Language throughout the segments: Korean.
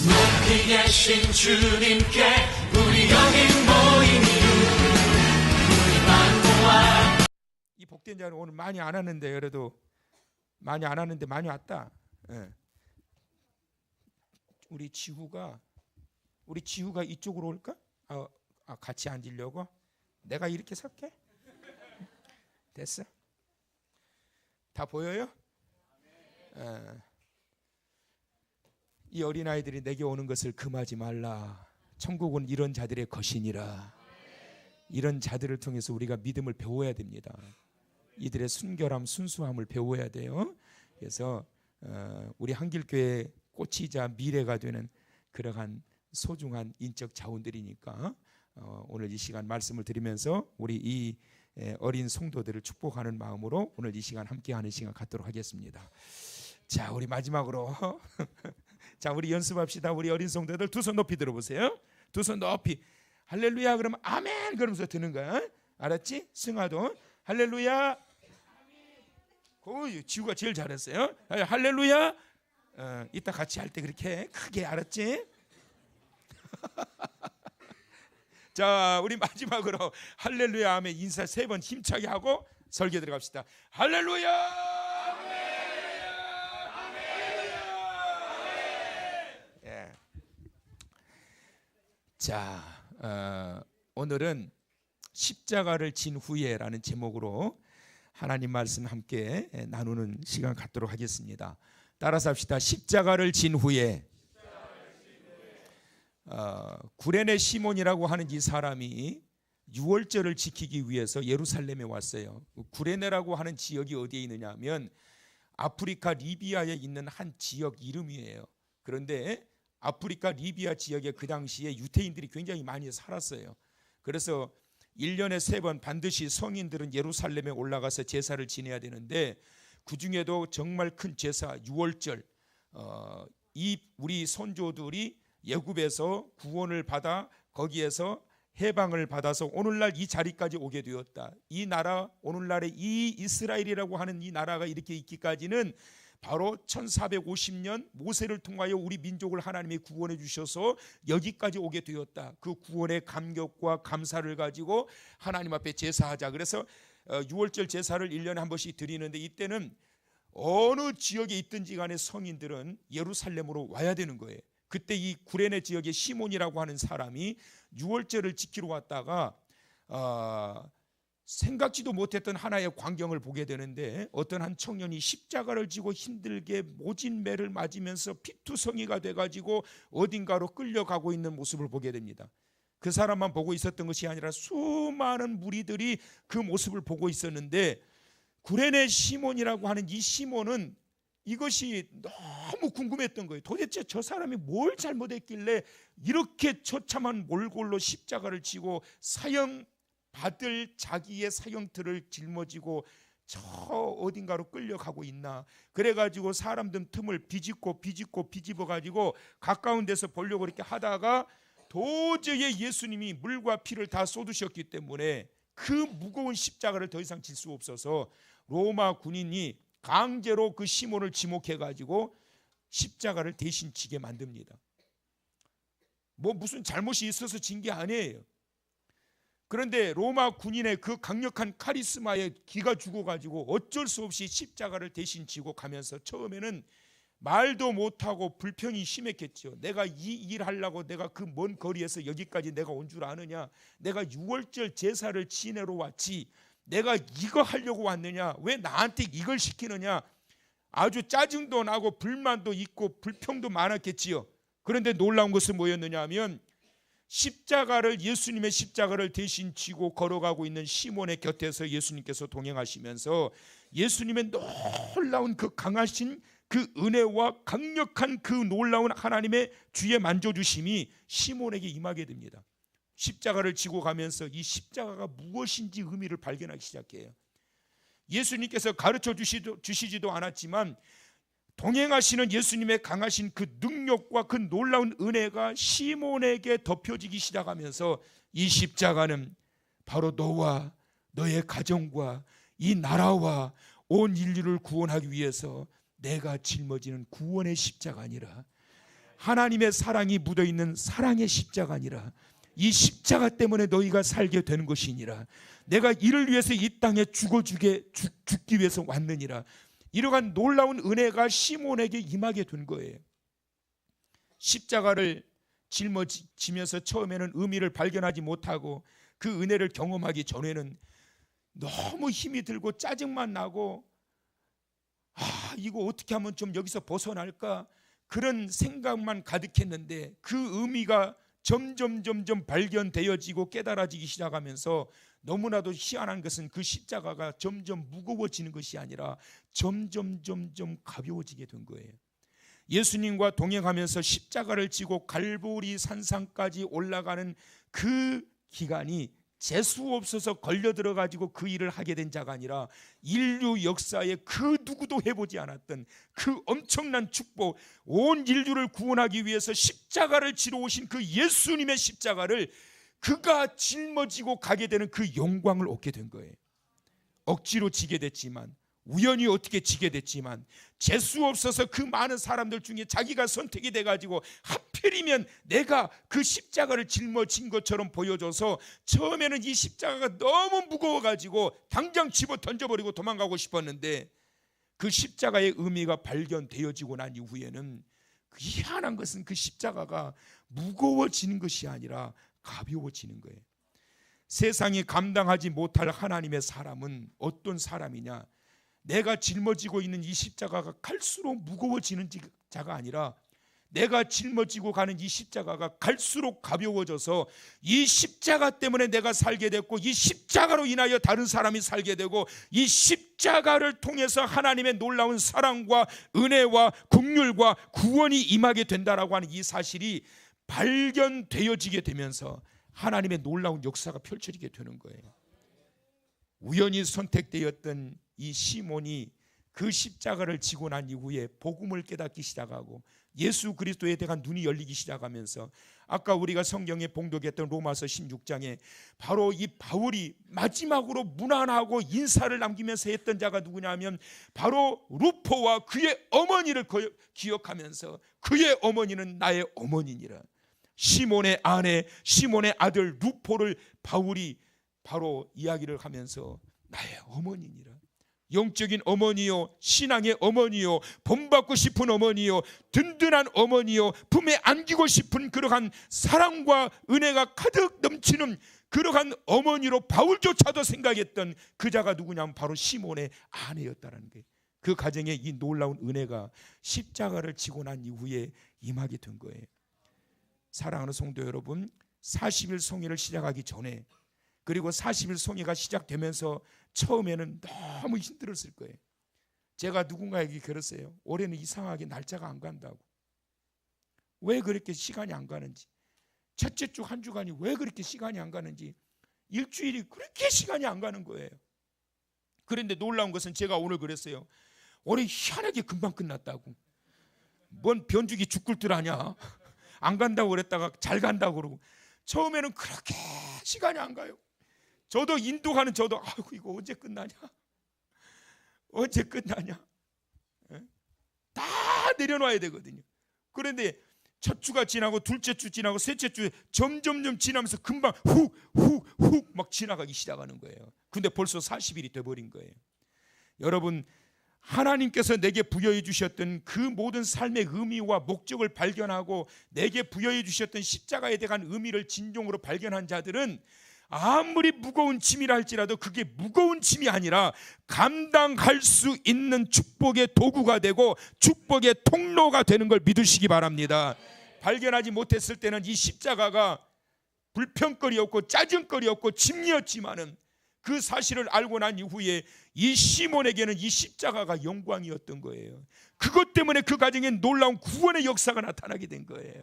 높이 계신 주님께 우리 여기 모인 이유 우리 만모와. 이 복된 자는 오늘 많이 안 왔는데, 그래도 많이 안 왔는데 많이 왔다. 예. 우리 지후가 이쪽으로 올까? 같이 앉으려고? 내가 이렇게 설게? 됐어? 다 보여요? 이 어린아이들이 내게 오는 것을 금하지 말라. 천국은 이런 자들의 것이니라. 이런 자들을 통해서 우리가 믿음을 배워야 됩니다. 이들의 순결함, 순수함을 배워야 돼요. 그래서 우리 한길교회 꽃이자 미래가 되는 그러한 소중한 인적 자원들이니까 오늘 이 시간 말씀을 드리면서 우리 이 어린 성도들을 축복하는 마음으로 오늘 이 시간 함께하는 시간 갖도록 하겠습니다. 자, 우리 마지막으로 자, 우리 연습합시다. 우리 어린 성도들 두 손 높이 들어보세요. 두 손 높이. 할렐루야 그러면 아멘 그러면서 드는 거야. 알았지? 승아도 할렐루야. 지우가 제일 잘했어요. 할렐루야. 이따 같이 할 때 그렇게 크게, 알았지? 자, 우리 마지막으로 할렐루야 하면 인사 3번 힘차게 하고 설교 들어갑시다. 할렐루야. 예. 자, 오늘은 십자가를 진 후에라는 제목으로 하나님 말씀 함께 나누는 시간 갖도록 하겠습니다. 따라서 합시다. 십자가를 진 후에. 구레네 시몬이라고 하는 이 사람이 유월절을 지키기 위해서 예루살렘에 왔어요. 구레네라고 하는 지역이 어디에 있느냐 하면 아프리카 리비아에 있는 한 지역 이름이에요. 그런데 아프리카 리비아 지역에 그 당시에 유대인들이 굉장히 많이 살았어요. 그래서 1년에 3번 반드시 성인들은 예루살렘에 올라가서 제사를 지내야 되는데, 그 중에도 정말 큰 제사 유월절, 이 우리 선조들이 애굽에서 구원을 받아 거기에서 해방을 받아서 오늘날 이 자리까지 오게 되었다. 이 나라, 오늘날의 이 이스라엘이라고 하는 이 나라가 이렇게 있기까지는 바로 1450년 모세를 통하여 우리 민족을 하나님이 구원해 주셔서 여기까지 오게 되었다. 그 구원의 감격과 감사를 가지고 하나님 앞에 제사하자. 그래서 6월절 제사를 1년에 한 번씩 드리는데, 이때는 어느 지역에 있든지 간에 성인들은 예루살렘으로 와야 되는 거예요. 그때 이 구레네 지역의 시몬이라고 하는 사람이 6월절을 지키러 왔다가 생각지도 못했던 하나의 광경을 보게 되는데, 어떤 한 청년이 십자가를 지고 힘들게 모진 매를 맞으면서 피투성이가 돼가지고 어딘가로 끌려가고 있는 모습을 보게 됩니다. 그 사람만 보고 있었던 것이 아니라 수많은 무리들이 그 모습을 보고 있었는데, 구레네 시몬이라고 하는 이 시몬은 이것이 너무 궁금했던 거예요. 도대체 저 사람이 뭘 잘못했길래 이렇게 처참한 몰골로 십자가를 지고 사형 받을 자기의 사형틀을 짊어지고 저 어딘가로 끌려가고 있나. 그래가지고 사람들 틈을 비집어 가지고 가까운 데서 보려고 이렇게 하다가 도저히 예수님이 물과 피를 다 쏟으셨기 때문에 그 무거운 십자가를 더 이상 질 수 없어서 로마 군인이 강제로 그 시몬을 지목해 가지고 십자가를 대신 지게 만듭니다. 뭐 무슨 잘못이 있어서 진 게 아니에요. 그런데 로마 군인의 그 강력한 카리스마에 기가 죽어가지고 어쩔 수 없이 십자가를 대신 지고 가면서 처음에는 말도 못하고 불평이 심했겠죠. 내가 이 일 하려고 내가 그 먼 거리에서 여기까지 내가 온 줄 아느냐. 내가 6월절 제사를 지내러 왔지 내가 이거 하려고 왔느냐. 왜 나한테 이걸 시키느냐. 아주 짜증도 나고 불만도 있고 불평도 많았겠지요. 그런데 놀라운 것은 뭐였느냐 하면 십자가를, 예수님의 십자가를 대신 지고 걸어가고 있는 시몬의 곁에서 예수님께서 동행하시면서 예수님의 놀라운 그 강하신 그 은혜와 강력한 그 놀라운 하나님의 주의 만져주심이 시몬에게 임하게 됩니다. 십자가를 지고 가면서 이 십자가가 무엇인지 의미를 발견하기 시작해요. 예수님께서 가르쳐 주시지도 않았지만 동행하시는 예수님의 강하신 그 능력과 그 놀라운 은혜가 시몬에게 덮여지기 시작하면서 이 십자가는 바로 너와 너의 가정과 이 나라와 온 인류를 구원하기 위해서 내가 짊어지는 구원의 십자가 아니라 하나님의 사랑이 묻어있는 사랑의 십자가 아니라 이 십자가 때문에 너희가 살게 되는 것이니라. 내가 이를 위해서 이 땅에 죽기 위해서 왔느니라. 이러한 놀라운 은혜가 시몬에게 임하게 된 거예요. 십자가를 짊어지면서 처음에는 의미를 발견하지 못하고 그 은혜를 경험하기 전에는 너무 힘이 들고 짜증만 나고 이거 어떻게 하면 좀 여기서 벗어날까 그런 생각만 가득했는데 그 의미가 점점 발견되어지고 깨달아지기 시작하면서 너무나도 희한한 것은 그 십자가가 점점 무거워지는 것이 아니라 점점 가벼워지게 된 거예요. 예수님과 동행하면서 십자가를 지고 갈보리 산상까지 올라가는 그 기간이 재수 없어서 걸려 들어가지고 그 일을 하게 된 자가 아니라 인류 역사에 그 누구도 해보지 않았던 그 엄청난 축복, 온 인류를 구원하기 위해서 십자가를 지러 오신 그 예수님의 십자가를 그가 짊어지고 가게 되는 그 영광을 얻게 된 거예요. 억지로 지게 됐지만, 우연히 어떻게 지게 됐지만, 재수 없어서 그 많은 사람들 중에 자기가 선택이 돼가지고 하필이면 내가 그 십자가를 짊어진 것처럼 보여줘서 처음에는 이 십자가가 너무 무거워가지고 당장 집어 던져버리고 도망가고 싶었는데, 그 십자가의 의미가 발견되어지고 난 이후에는 희한한 것은 그 십자가가 무거워지는 것이 아니라 가벼워지는 거예요. 세상이 감당하지 못할 하나님의 사람은 어떤 사람이냐? 내가 짊어지고 있는 이 십자가가 갈수록 무거워지는 자가 아니라 내가 짊어지고 가는 이 십자가가 갈수록 가벼워져서 이 십자가 때문에 내가 살게 됐고, 이 십자가로 인하여 다른 사람이 살게 되고, 이 십자가를 통해서 하나님의 놀라운 사랑과 은혜와 긍휼과 구원이 임하게 된다라고 하는 이 사실이 발견되어지게 되면서 하나님의 놀라운 역사가 펼쳐지게 되는 거예요. 우연히 선택되었던 이 시몬이 그 십자가를 지고 난 이후에 복음을 깨닫기 시작하고 예수 그리스도에 대한 눈이 열리기 시작하면서, 아까 우리가 성경에 봉독했던 로마서 16장에 바로 이 바울이 마지막으로 문안하고 인사를 남기면서 했던 자가 누구냐면 바로 루포와 그의 어머니를 기억하면서 그의 어머니는 나의 어머니니라. 시몬의 아내, 시몬의 아들 루포를 바울이 바로 이야기를 하면서 나의 어머니니라. 영적인 어머니요, 신앙의 어머니요, 본받고 싶은 어머니요, 든든한 어머니요, 품에 안기고 싶은 그러한 사랑과 은혜가 가득 넘치는 그러한 어머니로 바울조차도 생각했던 그 자가 누구냐면 바로 시몬의 아내였다는 거예요. 그 가정에 이 놀라운 은혜가 십자가를 지고 난 이후에 임하게 된 거예요. 사랑하는 성도 여러분, 40일 성회를 시작하기 전에, 그리고 40일 성회가 시작되면서 처음에는 너무 힘들었을 거예요. 제가 누군가에게 그랬어요. 올해는 이상하게 날짜가 안 간다고. 왜 그렇게 시간이 안 가는지, 첫째 주 한 주간이 왜 그렇게 시간이 안 가는지, 일주일이 그렇게 시간이 안 가는 거예요. 그런데 놀라운 것은 제가 오늘 그랬어요. 올해 희한하게 금방 끝났다고. 뭔 변죽이 죽을 줄 아냐. 안 간다고 그랬다가 잘 간다고 그러고. 처음에는 그렇게 시간이 안 가요. 저도 인도하는 저도 아이고 이거 언제 끝나냐, 언제 끝나냐, 다 내려놔야 되거든요. 그런데 첫 주가 지나고 둘째 주 지나고 셋째 주 점점 지나면서 금방 훅 막 지나가기 시작하는 거예요. 근데 벌써 40일이 돼버린 거예요. 여러분, 하나님께서 내게 부여해 주셨던 그 모든 삶의 의미와 목적을 발견하고 내게 부여해 주셨던 십자가에 대한 의미를 진정으로 발견한 자들은 아무리 무거운 짐이라 할지라도 그게 무거운 짐이 아니라 감당할 수 있는 축복의 도구가 되고 축복의 통로가 되는 걸 믿으시기 바랍니다. 발견하지 못했을 때는 이 십자가가 불평거리였고 짜증거리였고 짐이었지만은 그 사실을 알고 난 이후에 이 시몬에게는 이 십자가가 영광이었던 거예요. 그것 때문에 그 가정에 놀라운 구원의 역사가 나타나게 된 거예요.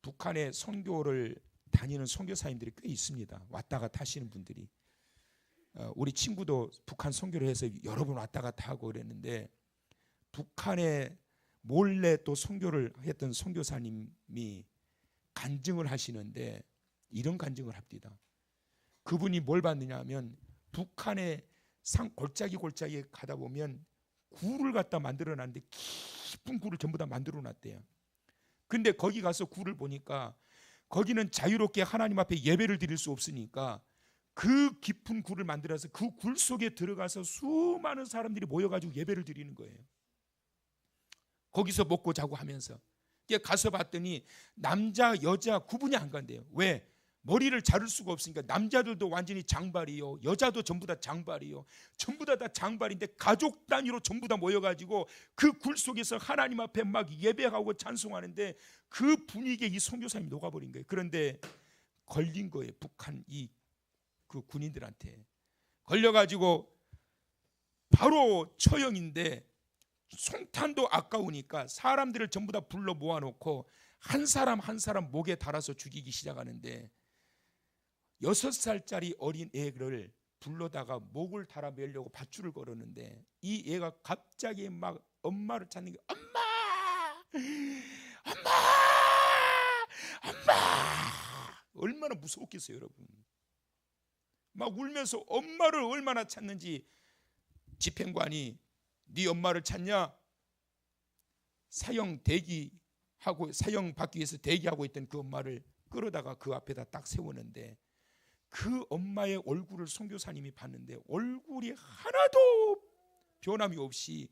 북한에 선교를 다니는 선교사님들이 꽤 있습니다. 왔다 갔다 하시는 분들이. 우리 친구도 북한 선교를 해서 여러 번 왔다 갔다 하고 그랬는데, 북한에 몰래 또 선교를 했던 선교사님이 간증을 하시는데 이런 간증을 합니다. 그분이 뭘 받느냐 하면 북한의 산 골짜기에 가다 보면 굴을 갖다 만들어 놨는데 깊은 굴을 전부 다 만들어 놨대요. 근데 거기 가서 굴을 보니까 거기는 자유롭게 하나님 앞에 예배를 드릴 수 없으니까 그 깊은 굴을 만들어서 그 굴 속에 들어가서 수많은 사람들이 모여가지고 예배를 드리는 거예요. 거기서 먹고 자고 하면서. 가서 봤더니 남자 여자 구분이 안 간대요. 왜? 머리를 자를 수가 없으니까. 남자들도 완전히 장발이요, 여자도 전부 다 장발이요, 전부 다 장발인데 가족 단위로 전부 다 모여가지고 그 굴 속에서 하나님 앞에 막 예배하고 찬송하는데 그 분위기에 이 선교사님이 녹아버린 거예요. 그런데 걸린 거예요. 북한 그 군인들한테 걸려가지고 바로 처형인데, 송탄도 아까우니까 사람들을 전부 다 불러 모아놓고 한 사람 한 사람 목에 달아서 죽이기 시작하는데 6살짜리 어린 애를 불러다가 목을 달아 매려고 밧줄을 걸었는데 이 애가 갑자기 막 엄마를 찾는 게 엄마 엄마 엄마. 얼마나 무서웠겠어요 여러분. 막 울면서 엄마를 얼마나 찾는지. 집행관이 네 엄마를 찾냐? 사형 받기 위해서 대기하고 있던 그 엄마를 끌어다가 그 앞에다 딱 세우는데 그 엄마의 얼굴을 선교사님이 봤는데 얼굴이 하나도 변함이 없이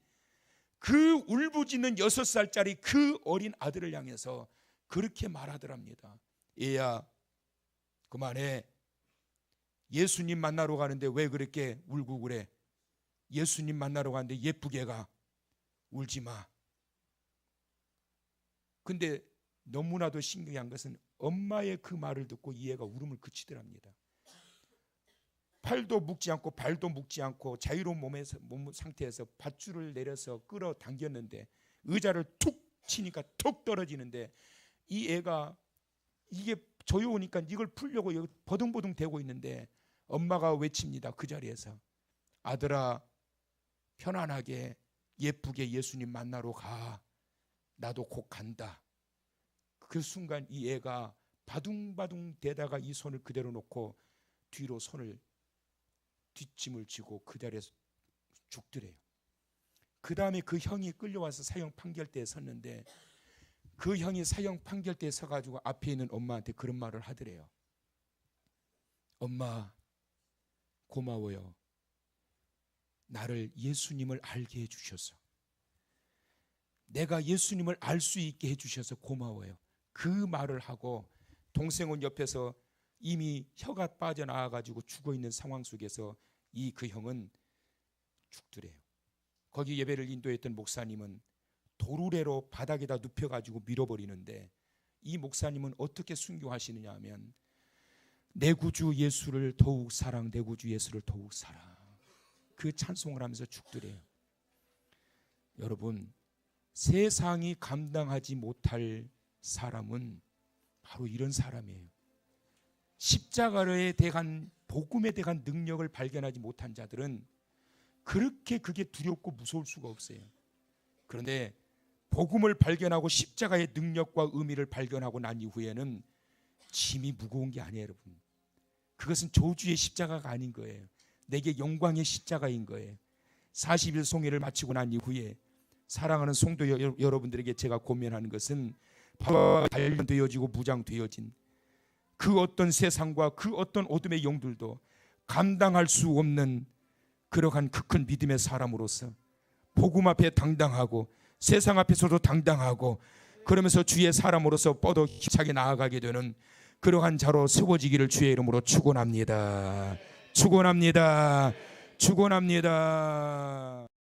그 울부짖는 6살짜리 그 어린 아들을 향해서 그렇게 말하더랍니다. 얘야 그만해. 예수님 만나러 가는데 왜 그렇게 울고 그래? 예수님 만나러 가는데 예쁘게 가. 울지 마. 근데 너무나도 신기한 것은 엄마의 그 말을 듣고 이 애가 울음을 그치더랍니다. 팔도 묶지 않고 발도 묶지 않고 자유로운 몸 상태에서 밧줄을 내려서 끌어당겼는데 의자를 툭 치니까 툭 떨어지는데 이 애가 이게 조여오니까 이걸 풀려고 여기 버둥버둥 대고 있는데 엄마가 외칩니다. 그 자리에서 아들아 편안하게 예쁘게 예수님 만나러 가. 나도 곧 간다. 그 순간 이 애가 바둥바둥 대다가 이 손을 그대로 놓고 뒤로 뒷짐을 지고 그 자리에서 죽더래요. 그 다음에 그 형이 끌려와서 사형 판결대에 섰는데 그 형이 사형 판결대에 서가지고 앞에 있는 엄마한테 그런 말을 하더래요. 엄마 고마워요. 나를 예수님을 알게 해주셔서, 내가 예수님을 알 수 있게 해주셔서 고마워요. 그 말을 하고 동생은 옆에서 이미 혀가 빠져나와가지고 죽어있는 상황 속에서 그 형은 죽더래요. 거기 예배를 인도했던 목사님은 도루래로 바닥에다 눕혀가지고 밀어버리는데 이 목사님은 어떻게 순교하시느냐 하면 내 구주 예수를 더욱 사랑, 내 구주 예수를 더욱 사랑, 그 찬송을 하면서 죽더래요. 여러분, 세상이 감당하지 못할 사람은 바로 이런 사람이에요. 십자가에 대한 복음에 대한 능력을 발견하지 못한 자들은 그렇게 그게 두렵고 무서울 수가 없어요. 그런데 복음을 발견하고 십자가의 능력과 의미를 발견하고 난 이후에는 짐이 무거운 게 아니에요, 여러분. 그것은 저주의 십자가가 아닌 거예요. 내게 영광의 십자가인 거예요. 40일 송해를 마치고 난 이후에 사랑하는 성도 여러분들에게 제가 고민하는 것은 바로 단련되어지고 무장되어진 그 어떤 세상과 그 어떤 어둠의 영들도 감당할 수 없는 그러한 그 큰 믿음의 사람으로서 복음 앞에 당당하고 세상 앞에서도 당당하고 그러면서 주의 사람으로서 뻗어 힘차게 나아가게 되는 그러한 자로 세워지기를 주의 이름으로 축원합니다. 축원합니다. 축원합니다.